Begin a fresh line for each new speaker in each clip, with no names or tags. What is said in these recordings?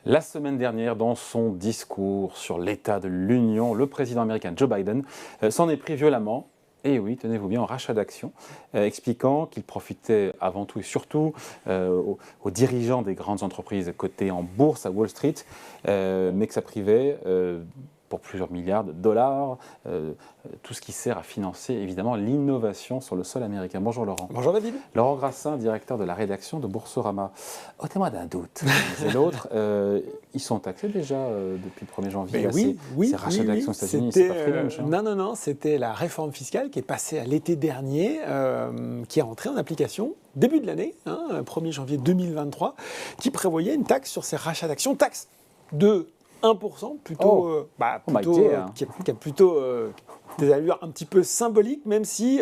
La semaine dernière, dans son discours sur l'état de l'Union, le président américain Joe Biden s'en est pris violemment, et oui, tenez-vous bien, en rachat d'actions, expliquant qu'il profitait avant tout et surtout aux dirigeants des grandes entreprises cotées en bourse à Wall Street, mais que ça privait pour plusieurs milliards de dollars, tout ce qui sert à financer évidemment l'innovation sur le sol américain. Bonjour Laurent.
Bonjour David.
Laurent Grassin, directeur de la rédaction de Boursorama. Ôtez-moi d'un doute, c'est l'autre. Ils sont taxés déjà depuis le 1er janvier.
Là,
ces rachats d'actions aux États-Unis, c'est pas freelance.
Non, c'était la réforme fiscale qui est passée à l'été dernier, qui est entrée en application début de l'année, 1er janvier 2023, qui prévoyait une taxe sur ces rachats d'actions, taxe de 1%, plutôt, qui a plutôt des allures un petit peu symboliques, même si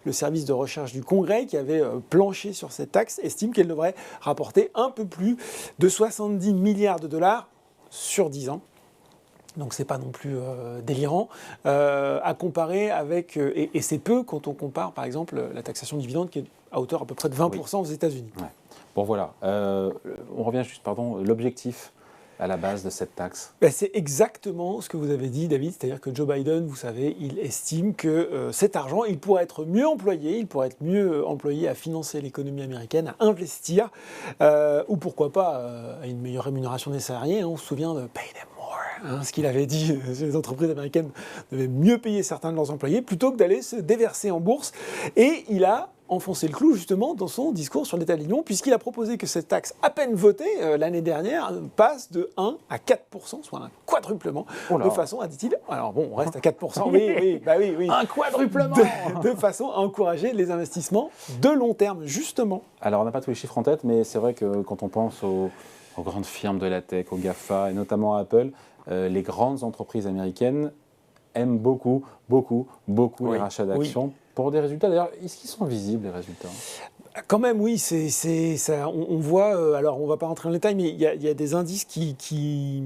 le service de recherche du Congrès, qui avait planché sur cette taxe, estime qu'elle devrait rapporter un peu plus de 70 milliards de dollars sur 10 ans. Donc c'est pas non plus délirant à comparer avec, et c'est peu quand on compare par exemple la taxation dividende qui est à hauteur à peu près de 20% aux États-Unis.
Ouais. Bon voilà, on revient juste, l'objectif à la base de cette taxe?
C'est exactement ce que vous avez dit, David, c'est-à-dire que Joe Biden, vous savez, il estime que cet argent, il pourrait être mieux employé, à financer l'économie américaine, à investir, ou pourquoi pas à une meilleure rémunération des salariés. On se souvient de « pay them more », ce qu'il avait dit, les entreprises américaines devaient mieux payer certains de leurs employés plutôt que d'aller se déverser en bourse. Et il a enfoncer le clou justement dans son discours sur l'état de l'Union, puisqu'il a proposé que cette taxe, à peine votée l'année dernière, passe de 1 à 4%, soit un quadruplement, de façon à, dit-il, alors bon, on reste à 4%, oui.
Un quadruplement
de façon à encourager les investissements de long terme, justement.
Alors on n'a pas tous les chiffres en tête, mais c'est vrai que quand on pense aux grandes firmes de la tech, aux GAFA, et notamment à Apple, les grandes entreprises américaines aiment beaucoup les rachats d'actions. Pour des résultats, d'ailleurs, est-ce qu'ils sont visibles, les résultats ?
Quand même, oui, c'est ça. On voit, alors on ne va pas rentrer dans le détail, mais il y a des indices qui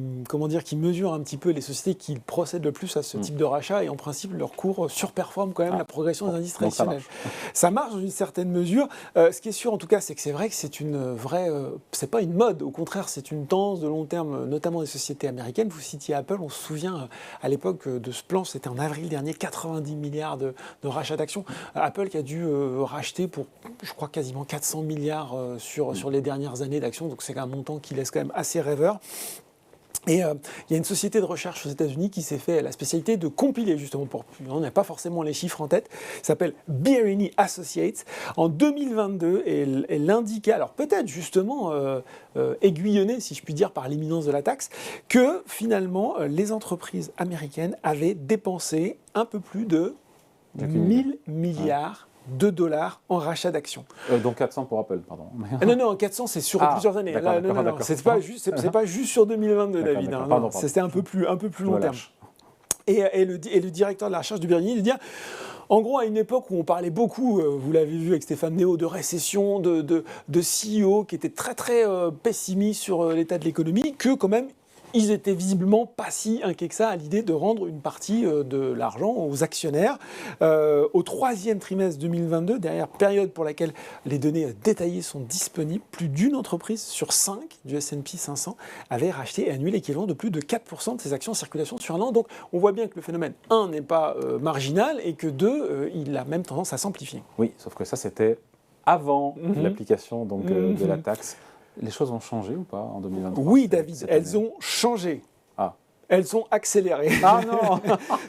mesurent un petit peu les sociétés qui procèdent le plus à ce type de rachat, et en principe, leur cours surperforme quand même la progression des indices traditionnels. Ça marche dans une certaine mesure. Ce qui est sûr, en tout cas, c'est que c'est vrai que c'est une vraie... c'est pas une mode, au contraire, c'est une tendance de long terme, notamment des sociétés américaines. Vous citiez Apple, on se souvient à l'époque de ce plan, c'était en avril dernier, 90 milliards de rachats d'actions. Apple qui a dû racheter pour, je crois, quasiment 400 milliards sur les dernières années d'actions, donc c'est un montant qui laisse quand même assez rêveur. Et il y a une société de recherche aux États-Unis qui s'est fait la spécialité de compiler, justement, on n'a pas forcément les chiffres en tête, s'appelle Birini Associates. En 2022, elle indiquait, alors peut-être justement aiguillonnée, si je puis dire, par l'imminence de la taxe, que finalement les entreprises américaines avaient dépensé un peu plus de 1000 milliards de dollars en rachat d'actions.
Donc 400 pour Apple, pardon.
Non, 400 c'est sur plusieurs années.
D'accord.
C'est pas juste sur 2022, David. C'était un peu plus long terme. Et le directeur de la recherche du Birini lui dit, en gros, à une époque où on parlait beaucoup, vous l'avez vu avec Stéphane Néo, de récession, de CEO qui étaient très très pessimistes sur l'état de l'économie, que quand même ils étaient visiblement pas si inquiets que ça à l'idée de rendre une partie de l'argent aux actionnaires. Au 3e trimestre 2022, derrière période pour laquelle les données détaillées sont disponibles, plus d'une entreprise sur 5 du S&P 500 avait racheté et annulé l'équivalent de plus de 4% de ses actions en circulation sur un an. Donc on voit bien que le phénomène, 1, n'est pas marginal, et que 2, il a même tendance à s'amplifier.
Oui, sauf que ça c'était avant l'application de la taxe. Les choses ont changé ou pas en 2023?
Oui, David, elles ont changé. Elles sont accélérées.
Ah non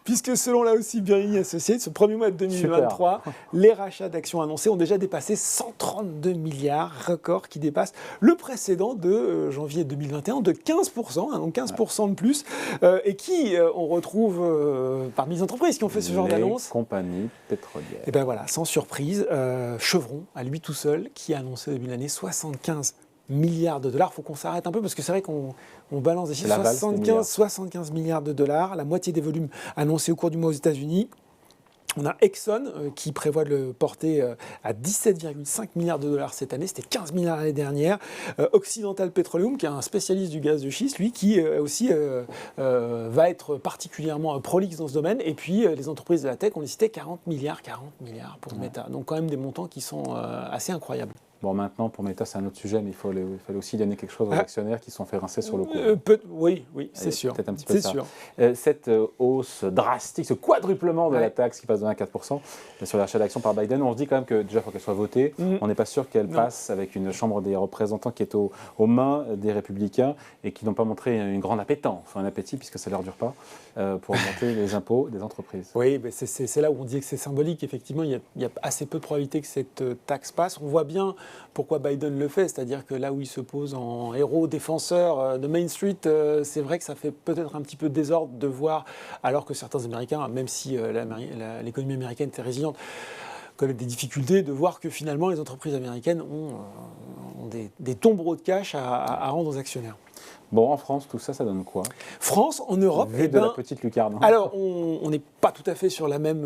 Puisque selon là aussi Birini Associates, ce premier mois de 2023, les rachats d'actions annoncés ont déjà dépassé 132 milliards, record qui dépasse le précédent de janvier 2021 de 15%, donc 15% de plus, et qui on retrouve parmi les entreprises qui ont fait ce genre d'annonce.
Les compagnies pétrolières.
Et bien voilà, sans surprise, Chevron, à lui tout seul, qui a annoncé au début de l'année 75 milliards de dollars. Il faut qu'on s'arrête un peu parce que c'est vrai qu'on balance des chiffres. 75 milliards de dollars, la moitié des volumes annoncés au cours du mois aux États-Unis. On a Exxon qui prévoit de le porter à 17,5 milliards de dollars cette année, c'était 15 milliards l'année dernière. Occidental Petroleum, qui est un spécialiste du gaz de schiste, lui qui aussi va être particulièrement prolixe dans ce domaine. Et puis les entreprises de la tech, on les citait 40 milliards pour Meta. Donc quand même des montants qui sont assez incroyables.
Bon, maintenant, pour Meta, c'est un autre sujet, mais il fallait aussi donner quelque chose aux actionnaires qui se sont fait rincer sur le coup.
Oui, c'est sûr.
Peut-être un petit peu ça. Cette hausse drastique, ce quadruplement de la taxe qui passe de 1 à 4% sur l'achat d'actions par Biden, on se dit quand même que déjà, il faut qu'elle soit votée. On n'est pas sûr qu'elle passe avec une Chambre des représentants qui est aux mains des républicains et qui n'ont pas montré une grande appétence, un appétit, puisque ça ne leur dure pas, pour augmenter les impôts des entreprises.
Oui, mais c'est là où on dit que c'est symbolique. Effectivement, il y a assez peu de probabilité que cette taxe passe. On voit bien pourquoi Biden le fait, c'est-à-dire que là où il se pose en héros défenseur de Main Street, c'est vrai que ça fait peut-être un petit peu désordre de voir, alors que certains Américains, même si l'économie américaine était résiliente, connaissent des difficultés, de voir que finalement les entreprises américaines ont des tombereaux de cash à rendre aux actionnaires.
Bon, en France, tout ça, ça donne quoi?
France, en Europe,
de la petite lucarne.
Alors, on n'est pas tout à fait sur les mêmes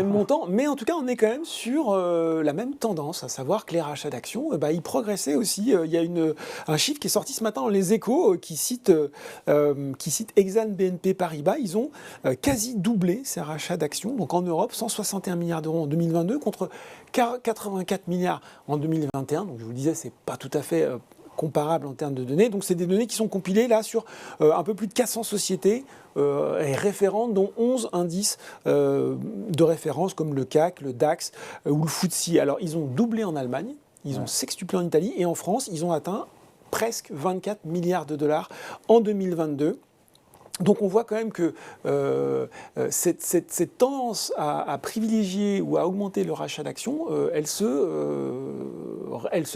montants, mais en tout cas, on est quand même sur la même tendance, à savoir que les rachats d'actions, ils progressaient aussi. Il y a un chiffre qui est sorti ce matin dans Les Échos qui cite Exane BNP Paribas. Ils ont quasi doublé ces rachats d'actions. Donc en Europe, 161 milliards d'euros en 2022 contre 84 milliards en 2021. Donc je vous le disais, c'est pas tout à fait comparable en termes de données. Donc c'est des données qui sont compilées là sur un peu plus de 400 sociétés et référentes, dont 11 indices de référence comme le CAC, le DAX ou le FTSE. Alors ils ont doublé en Allemagne, ils ont sextuplé en Italie et en France, ils ont atteint presque 24 milliards de dollars en 2022. Donc on voit quand même que cette tendance à privilégier ou à augmenter le rachat d'actions, elle se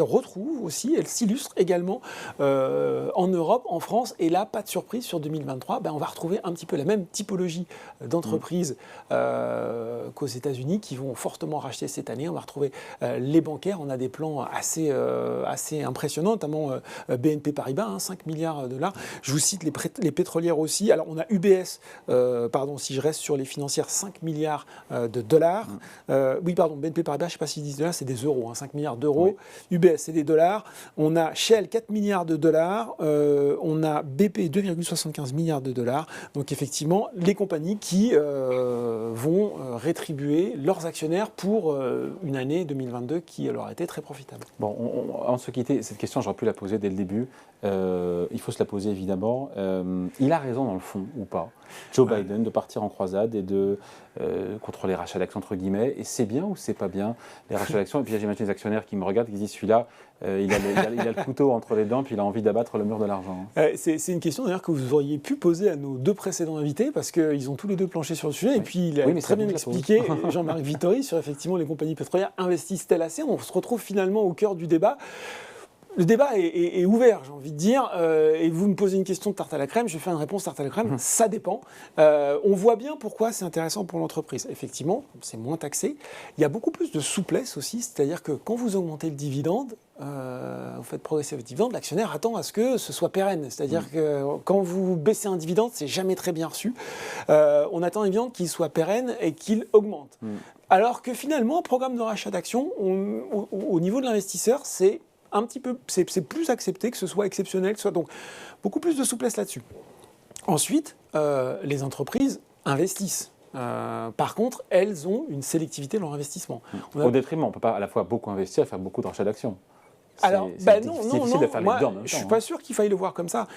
retrouve aussi, elle s'illustre également en Europe, en France. Et là, pas de surprise, sur 2023, on va retrouver un petit peu la même typologie d'entreprises qu'aux États-Unis qui vont fortement racheter cette année. On va retrouver les bancaires, on a des plans assez impressionnants, notamment BNP Paribas, 5 milliards de dollars. Je vous cite les pétrolières aussi. Alors, on a UBS, si je reste sur les financières, 5 milliards de dollars. BNP Paribas, je ne sais pas s'ils disent dollars, c'est des euros, 5 milliards d'euros. Oui. UBS, c'est des dollars. On a Shell, 4 milliards de dollars. On a BP, 2,75 milliards de dollars. Donc, effectivement, les compagnies qui vont rétribuer leurs actionnaires pour une année 2022 qui leur a été très profitable.
Bon, avant de se quitter, cette question, j'aurais pu la poser dès le début. Il faut se la poser évidemment. Il a raison dans le fond ou pas, Joe Biden, de partir en croisade et contre les rachats d'actions entre guillemets. Et c'est bien ou c'est pas bien les rachats d'actions? Et puis j'imagine les actionnaires qui me regardent qui disent celui-là, il a le couteau entre les dents puis il a envie d'abattre le mur de l'argent.
C'est une question d'ailleurs que vous auriez pu poser à nos deux précédents invités parce qu'ils ont tous les deux planché sur le sujet. Et puis il a très bien expliqué, Jean-Marc Vittori, sur effectivement les compagnies pétrolières investissent-elles assez? On se retrouve finalement au cœur du débat. Le débat est ouvert, j'ai envie de dire, et vous me posez une question de tarte à la crème, je vais faire une réponse tarte à la crème, ça dépend. On voit bien pourquoi c'est intéressant pour l'entreprise. Effectivement, c'est moins taxé. Il y a beaucoup plus de souplesse aussi, c'est-à-dire que quand vous augmentez le dividende, vous faites progresser votre dividende, l'actionnaire attend à ce que ce soit pérenne. C'est-à-dire que quand vous baissez un dividende, c'est jamais très bien reçu. On attend un dividende qu'il soit pérenne et qu'il augmente. Alors que finalement, un programme de rachat d'actions, au niveau de l'investisseur, c'est plus accepté que ce soit exceptionnel, donc beaucoup plus de souplesse là-dessus. Ensuite, les entreprises investissent. Par contre, elles ont une sélectivité dans leur investissement.
Au détriment, on ne peut pas à la fois beaucoup investir et faire beaucoup de rachats d'actions.
Alors, non, moi, je ne suis pas sûr qu'il faille le voir comme ça.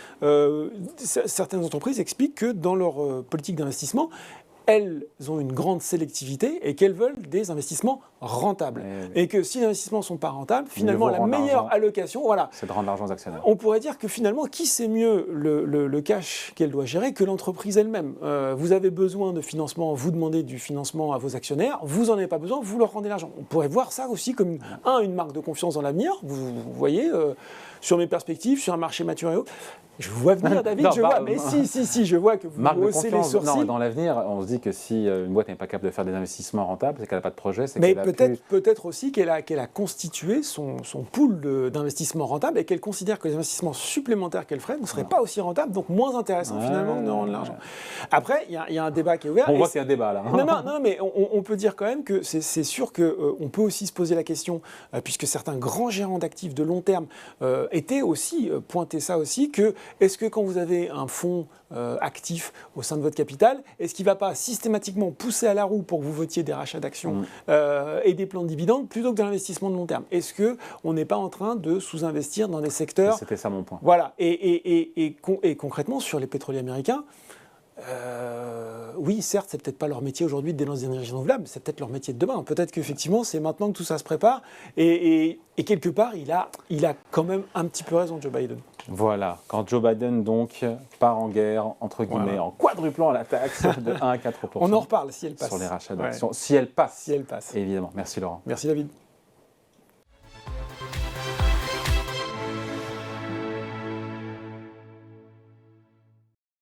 Certaines entreprises expliquent que dans leur politique d'investissement, elles ont une grande sélectivité et qu'elles veulent des investissements rentables. Et que si les investissements ne sont pas rentables, finalement, la meilleure allocation,
c'est de rendre l'argent aux actionnaires.
On pourrait dire que finalement, qui sait mieux le cash qu'elle doit gérer que l'entreprise elle-même? Vous avez besoin de financement, vous demandez du financement à vos actionnaires, vous n'en avez pas besoin, vous leur rendez l'argent. On pourrait voir ça aussi comme une marque de confiance dans l'avenir. Vous voyez, sur mes perspectives, sur un marché mature et autres. Je vous vois venir, David, mais si, je vois que vous haussez les sourcils.
Non, dans l'avenir, on se dit que si une boîte n'est pas capable de faire des investissements rentables, c'est qu'elle n'a pas de projet.
Mais peut-être aussi qu'elle a constitué son pool d'investissements rentables et qu'elle considère que les investissements supplémentaires qu'elle ferait ne seraient pas aussi rentables, donc moins intéressants finalement de rendre l'argent. Après, il y a un débat qui est ouvert.
On voit qu'il y a un débat là.
Non, mais on peut dire quand même que c'est sûr qu'on peut aussi se poser la question, puisque certains grands gérants d'actifs de long terme étaient aussi pointé ça aussi, que est-ce que quand vous avez un fonds actif au sein de votre capital, est-ce qu'il ne va pas, systématiquement pousser à la roue pour que vous votiez des rachats d'actions et des plans de dividendes plutôt que de l'investissement de long terme. Est-ce qu'on n'est pas en train de sous-investir dans des secteurs...
C'était ça mon point.
Voilà. Et concrètement, sur les pétroliers américains, oui, certes, c'est peut-être pas leur métier aujourd'hui de dénoncer des énergies renouvelables, mais c'est peut-être leur métier de demain. Peut-être qu'effectivement, c'est maintenant que tout ça se prépare. Et quelque part, il a quand même un petit peu raison, Joe Biden.
Voilà, quand Joe Biden donc part en guerre, entre guillemets, en quadruplant la taxe de 1 à 4%.
On en reparle si elle passe.
Sur les rachats d'actions, si elle passe.
Si elle passe.
Évidemment. Merci Laurent.
Merci David.